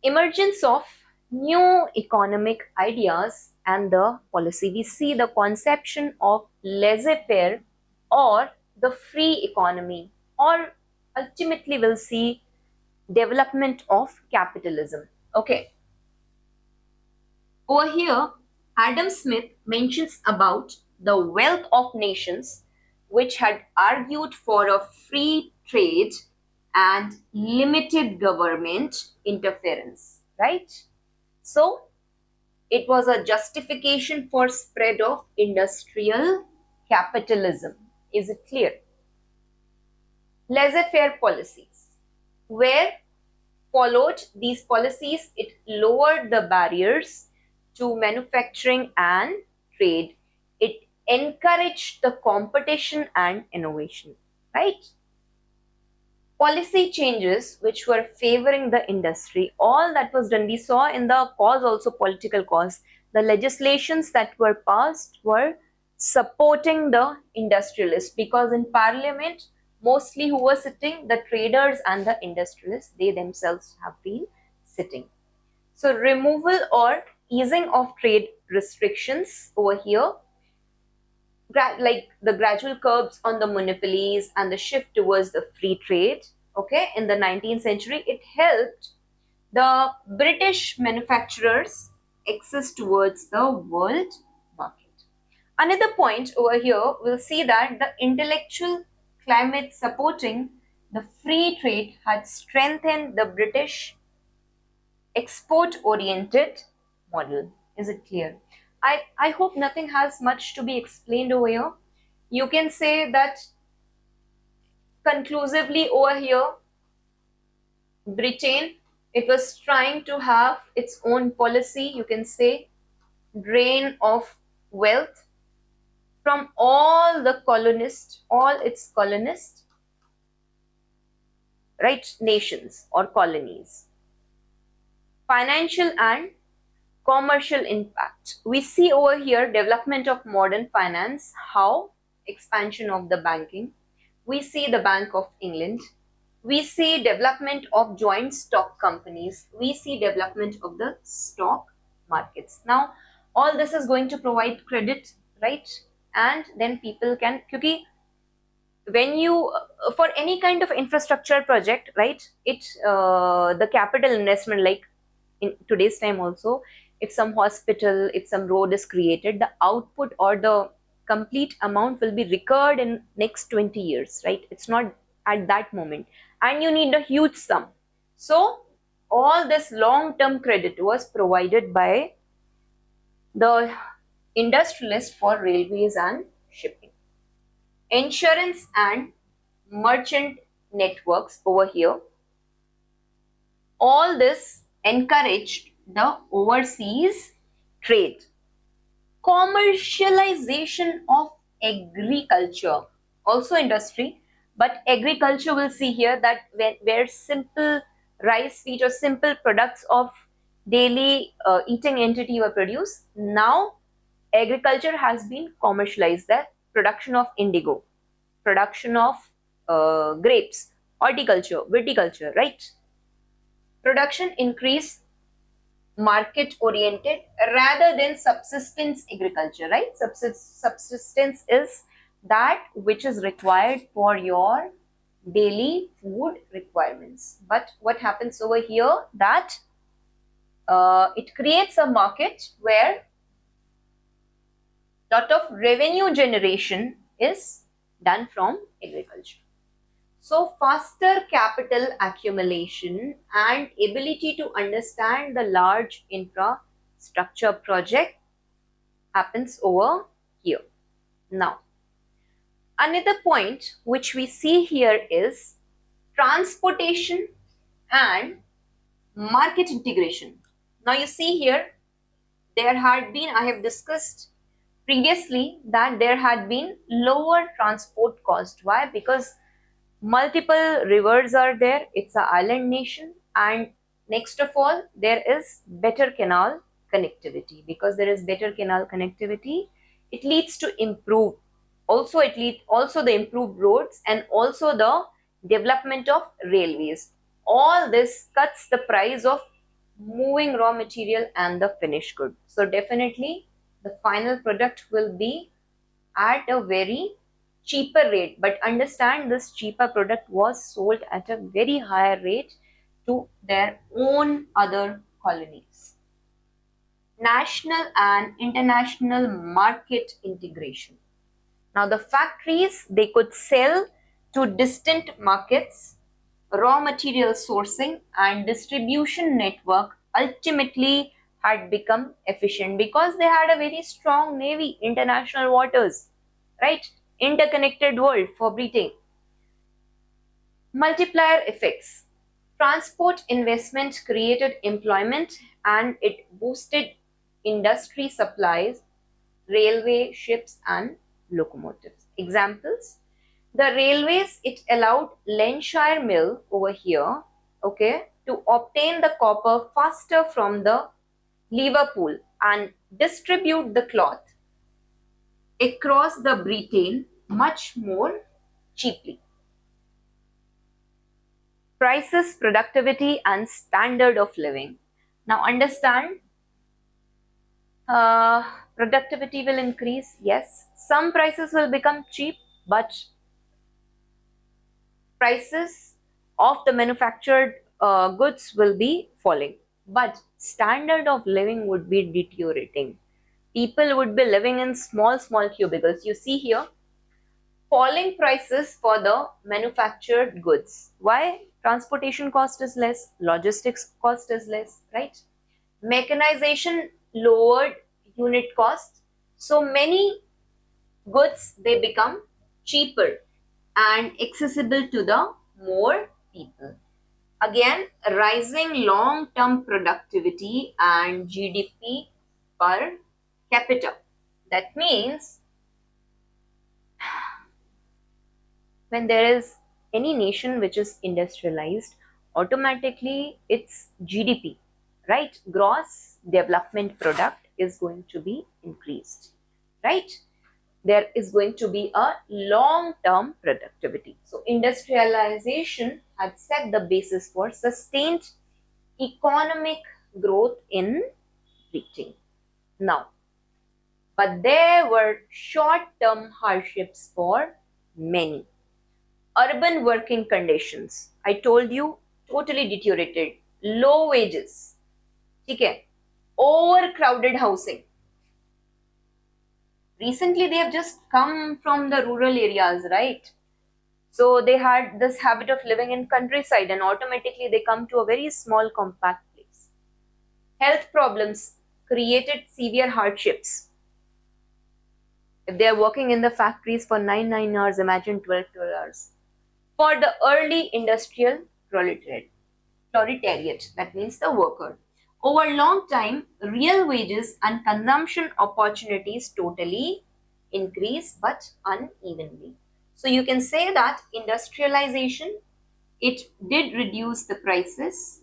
Emergence of new economic ideas and the policy. We see the conception of laissez-faire or the free economy, or ultimately we'll see development of capitalism. Okay, over here, Adam Smith mentions about the wealth of nations which had argued for a free trade and limited government interference, right? So it was a justification for spread of industrial capitalism. Is it clear? Laissez-faire policies. Where followed these policies, it lowered the barriers to manufacturing and trade. It encouraged the competition and innovation, right? Policy changes which were favoring the industry, all that was done. We saw in the cause also political cause. The legislations that were passed were supporting the industrialists, because in parliament, mostly who were sitting, the traders and the industrialists, they themselves have been sitting. So removal or easing of trade restrictions over here, like the gradual curbs on the monopolies and the shift towards the free trade, okay, in the 19th century, it helped the British manufacturers access towards the world market. Another point over here, we'll see that the intellectual climate supporting the free trade had strengthened the British export-oriented model. Is it clear? I hope nothing has much to be explained over here. You can say that conclusively over here, Britain, it was trying to have its own policy, you can say, drain of wealth from all the colonists, all its colonists, right, nations or colonies. Financial and commercial impact. We see over here development of modern finance, how expansion of the banking. We see the Bank of England. We see development of joint stock companies. We see development of the stock markets. Now, all this is going to provide credit, right? And then people can, because when you for any kind of infrastructure project, right, it the capital investment, like in today's time also, if some hospital, if some road is created, the output or the complete amount will be recurred in next 20 years, right? It's not at that moment, and you need a huge sum. So all this long term credit was provided by the industrialist for railways and shipping. Insurance and merchant networks over here, all this encouraged the overseas trade. Commercialization of agriculture, also industry, but agriculture, will see here that where simple rice, wheat or simple products of daily eating entity were produced, now agriculture has been commercialized. The production of indigo, production of grapes, horticulture, viticulture, right? Production increase market oriented rather than subsistence agriculture, right? Subsistence is that which is required for your daily food requirements. But what happens over here, that it creates a market where lot of revenue generation is done from agriculture. So faster capital accumulation and ability to understand the large infrastructure project happens over here. Now, another point which we see here is transportation and market integration. Now you see here, there had been, I have discussed previously that there had been lower transport cost. Why? Because multiple rivers are there, it's an island nation, and next of all, there is better canal connectivity. Because there is better canal connectivity, it leads to improve, also it leads also the improved roads and also the development of railways. All this cuts the price of moving raw material and the finished good. So definitely the final product will be at a very cheaper rate, but understand this cheaper product was sold at a very higher rate to their own other colonies. National and international market integration. Now the factories, they could sell to distant markets. Raw material sourcing and distribution network ultimately had become efficient because they had a very strong navy, international waters, right? Interconnected world for Britain. Multiplier effects. Transport investment created employment and it boosted industry supplies, railway, ships, and locomotives. Examples: the railways, it allowed Lancashire Mill over here, okay, to obtain the copper faster from the Liverpool and distribute the cloth across the Britain much more cheaply. Prices, productivity, and standard of living. Now understand, productivity will increase, yes. Some prices will become cheap, but prices of the manufactured goods will be falling. But standard of living would be deteriorating. People would be living in small, small cubicles. You see here, falling prices for the manufactured goods. Why? Transportation cost is less, logistics cost is less, right? Mechanization lowered unit cost. So many goods, they become cheaper and accessible to the more people. Again, rising long-term productivity and GDP per capita. That means when there is any nation which is industrialized, automatically its GDP, right? Gross development product is going to be increased, right? There is going to be a long-term productivity. So industrialization had set the basis for sustained economic growth in Britain. Now, but there were short-term hardships for many. Urban working conditions, I told you, totally deteriorated. Low wages, okay, overcrowded housing. Recently, they have just come from the rural areas, right? So they had this habit of living in countryside and automatically they come to a very small compact place. Health problems created severe hardships. If they are working in the factories for 9 hours, imagine 12 hours. For the early industrial proletariat, that means the worker. Over long time, real wages and consumption opportunities totally increase but unevenly. So you can say that industrialization, it did reduce the prices,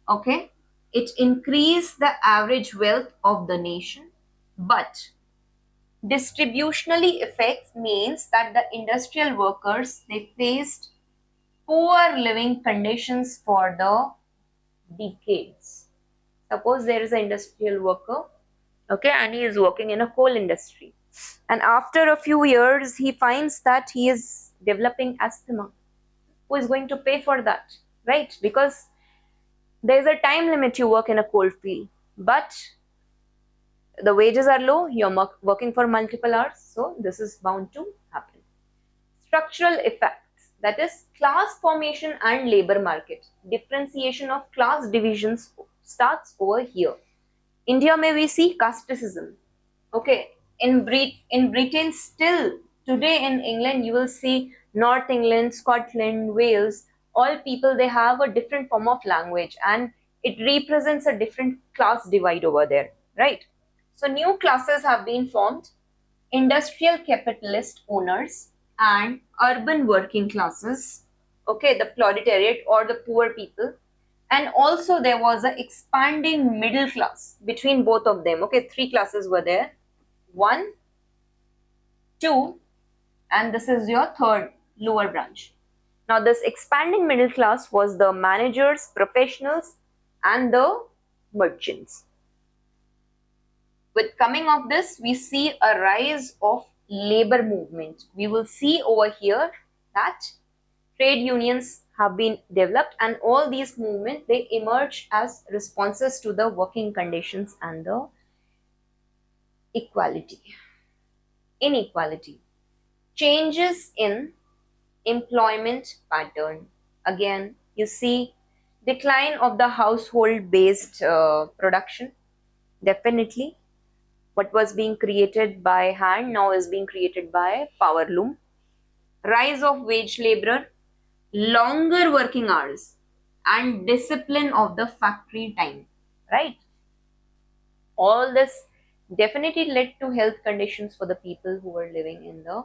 okay? It increased the average wealth of the nation, but distributionally effects means that the industrial workers, they faced poor living conditions for the decades. Suppose there is an industrial worker, okay, and he is working in a coal industry. And after a few years, he finds that he is developing asthma. Who is going to pay for that, right? Because there is a time limit you work in a coal field, but the wages are low, you're working for multiple hours, so this is bound to happen. Structural effects, that is class formation and labor market. Differentiation of class divisions starts over here. India may we see casteism. Okay, in Britain still today in England you will see North England, Scotland, Wales, all people they have a different form of language and it represents a different class divide over there, right? So new classes have been formed: industrial capitalist owners and urban working classes, okay, the proletariat or the poor people. And also there was an expanding middle class between both of them, okay, three classes were there, 1, 2, and this is your third lower branch. Now this expanding middle class was the managers, professionals, and the merchants. With coming of this, we see a rise of labor movement. We will see over here that trade unions have been developed, and all these movements, they emerge as responses to the working conditions and the inequality. Changes in employment pattern. Again, you see decline of the household based production. Definitely, what was being created by hand now is being created by power loom. Rise of wage laborer, longer working hours, and discipline of the factory time, right? All this definitely led to health conditions for the people who were living in the